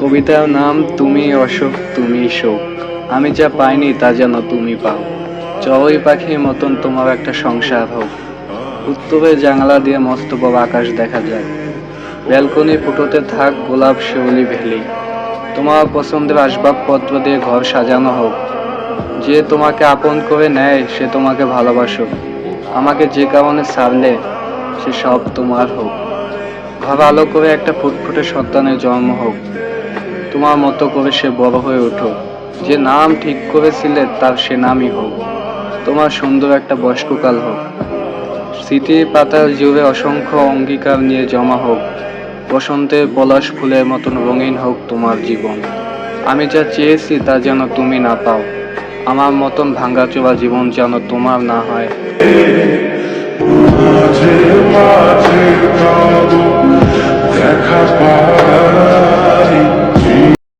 কবিতার নাম তুমি অশোক তুমি শোক। আমি যা পাইনি তা যেন তুমি পাও। চড়ুই পাখির মতন তোমার একটা সংসার হোক। উত্তরের জানালা দিয়ে মস্ত বড় আকাশ দেখা যায়। ব্যালকনি ফুটোতে থাক গোলাপ শিউলি ভেলি। তোমার পছন্দের আসবাবপত্র দিয়ে ঘর সাজানো হোক। যে তোমাকে আপন করে নেয় সে তোমাকে ভালোবাসুক। আমাকে যে কারণে ছাড়লে সে সব তোমার হোক। ঘর আলো করে একটা ফুটফুটে সন্তানের জন্ম হোক। তোমার মতো করে সে বড় হয়ে উঠুক। যে নাম ঠিক করেছিলে তার সে নামই হোক। তোমার সুন্দর একটা বয়স্ককাল হোক। স্মৃতির পাতার জুড়ে অসংখ্য অঙ্গীকার নিয়ে জমা হোক। বসন্তের পলাশ ফুলের মতন রঙিন হোক তোমার জীবন। আমি যা চেয়েছি তা যেন তুমি না পাও। আমার মতন ভাঙ্গাচোরা জীবন যেন তোমার না হয়। মাঝে মাঝে কাবু দেখা পায়।